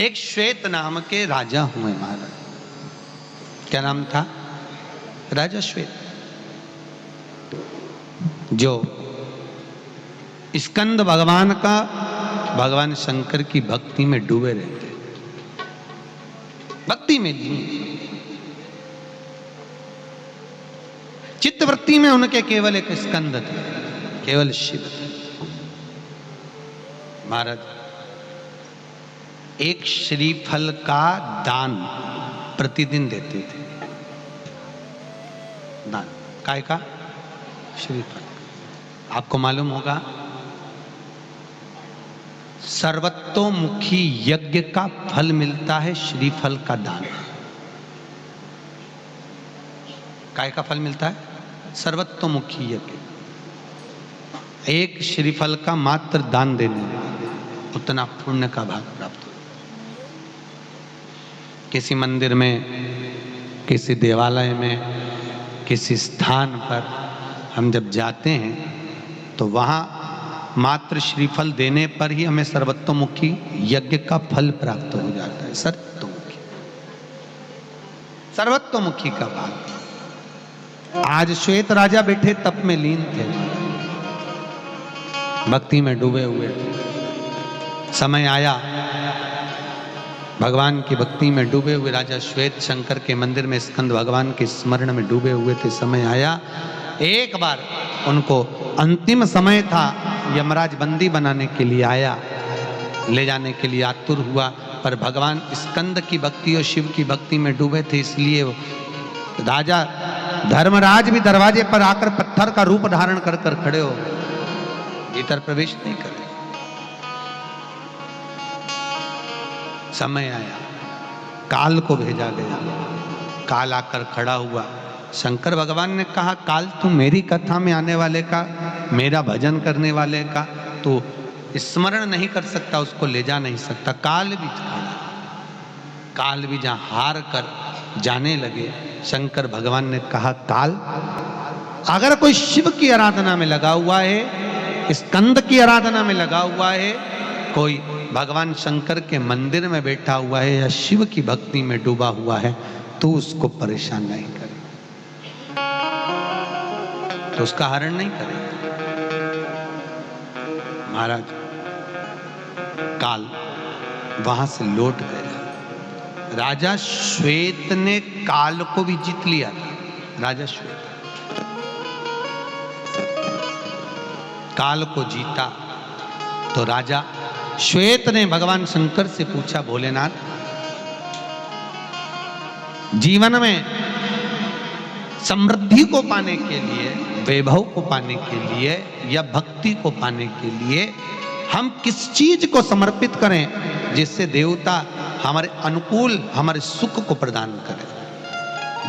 एक श्वेत नाम के राजा हुए महाराज। क्या नाम था? राजा श्वेत, जो स्कंद भगवान का, भगवान शंकर की भक्ति में डूबे रहते, भक्ति में लीन, चित्तवृत्ति में उनके केवल एक स्कंद थे, केवल शिव थे। महाराज एक श्रीफल का दान प्रतिदिन देते थे। दान काय का? श्रीफल। आपको मालूम होगा सर्वतोमुखी यज्ञ का फल मिलता है श्रीफल का दान। काय का फल मिलता है? सर्वतोमुखी यज्ञ। एक श्रीफल का मात्र दान देने उतना पुण्य का भाग प्राप्त हो। किसी मंदिर में, किसी देवालय में, किसी स्थान पर हम जब जाते हैं तो वहां मात्र श्रीफल देने पर ही हमें सर्वतोमुखी यज्ञ का फल प्राप्त हो जाता है। सर्वतोमुखी, सर्वतोमुखी का भाग। आज श्वेत राजा बैठे तप में लीन थे, भक्ति में डूबे हुए थे। समय आया, भगवान की भक्ति में डूबे हुए राजा श्वेत शंकर के मंदिर में स्कंद भगवान के स्मरण में डूबे हुए थे। समय आया, एक बार उनको अंतिम समय था, यमराज बंदी बनाने के लिए आया, ले जाने के लिए आतुर हुआ, पर भगवान स्कंद की भक्ति और शिव की भक्ति में डूबे थे, इसलिए राजा धर्मराज भी दरवाजे पर आकर पत्थर का रूप धारण कर कर खड़े हो, भीतर प्रवेश नहीं करे। समय आया, काल को भेजा गया, काल आकर खड़ा हुआ। शंकर भगवान ने कहा, काल तू मेरी कथा में आने वाले का, मेरा भजन करने वाले का तो स्मरण नहीं कर सकता, उसको ले जा नहीं सकता। काल भी खड़ा, काल भी जहां हार कर जाने लगे, शंकर भगवान ने कहा, काल अगर कोई शिव की आराधना में लगा हुआ है, स्कंद की आराधना में लगा हुआ है, कोई भगवान शंकर के मंदिर में बैठा हुआ है या शिव की भक्ति में डूबा हुआ है, तो उसको परेशान नहीं करे, तो उसका हरण नहीं करे। महाराज काल वहां से लौट गया। राजा श्वेत ने काल को भी जीत लिया था। राजा श्वेत काल को जीता तो राजा श्वेत ने भगवान शंकर से पूछा, भोलेनाथ, जीवन में समृद्धि को पाने के लिए, वैभव को पाने के लिए या भक्ति को पाने के लिए हम किस चीज को समर्पित करें जिससे देवता हमारे अनुकूल, हमारे सुख को प्रदान करें?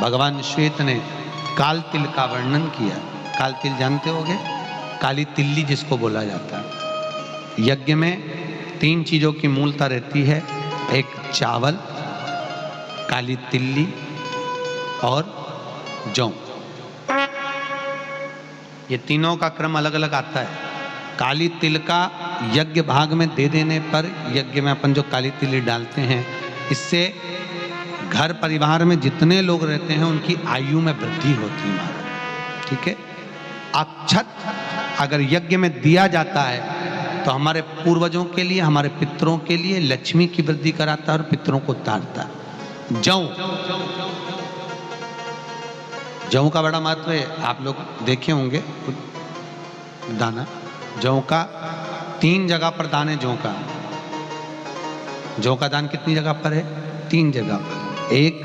भगवान श्वेत ने काल तिल का वर्णन किया। काल तिल जानते होंगे, काली तिल्ली जिसको बोला जाता है। यज्ञ में 3 चीजों की मूलता रहती है, एक चावल, काली तिल्ली और जौ। ये तीनों का क्रम अलग अलग आता है। काली तिल का यज्ञ भाग में दे देने पर, यज्ञ में अपन जो काली तिल्ली डालते हैं, इससे घर परिवार में जितने लोग रहते हैं उनकी आयु में वृद्धि होती है। ठीक है। अक्षत अगर यज्ञ में दिया जाता है तो हमारे पूर्वजों के लिए, हमारे पितरों के लिए लक्ष्मी की वृद्धि कराता है और पितरों को तारता है। जौ, जौ का बड़ा महत्व है। आप लोग देखे होंगे दाना, जौ का 3 जगह पर दान है। जौ का दान कितनी जगह पर है? 3 जगह पर। एक,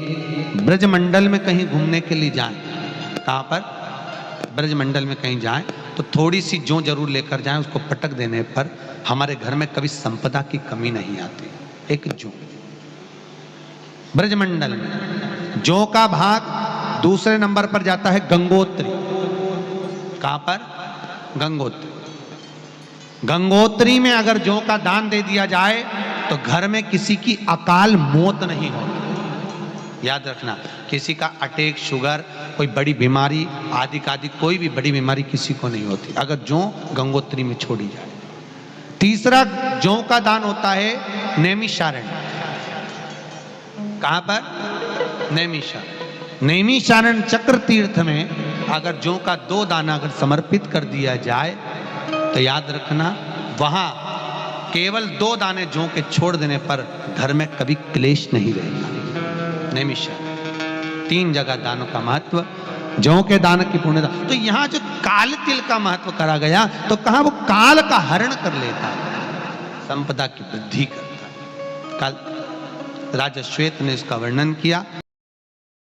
ब्रजमंडल में कहीं घूमने के लिए जाएं। कहाँ पर? ब्रजमंडल में कहीं जाएं तो थोड़ी सी जौ जरूर लेकर जाएं, उसको पटक देने पर हमारे घर में कभी संपदा की कमी नहीं आती। एक जौ ब्रजमंडल में। जौ का भाग दूसरे नंबर पर जाता है गंगोत्री। कहां पर? गंगोत्री। गंगोत्री में अगर जौ का दान दे दिया जाए तो घर में किसी की अकाल मौत नहीं होती। याद रखना, किसी का अटैक, शुगर, कोई बड़ी बीमारी आदि कोई भी बड़ी बीमारी किसी को नहीं होती अगर जौ गंगोत्री में छोड़ी जाए। तीसरा जौ का दान होता है नैमिषारण्य। कहां पर? नैमिषारण्य चक्र तीर्थ में अगर जौ का 2 दाना अगर समर्पित कर दिया जाए तो याद रखना वहां केवल 2 दाने जौ के छोड़ देने पर घर में कभी क्लेश नहीं रहेगा। नैमिषारण्य 3 जगह दानों का महत्व, जौ के दान की पुण्यता। तो यहां जो काल तिल का महत्व करा गया तो कहा वो काल का हरण कर लेता है, संपदा की वृद्धि करता है। काल राजा श्वेत ने इसका वर्णन किया।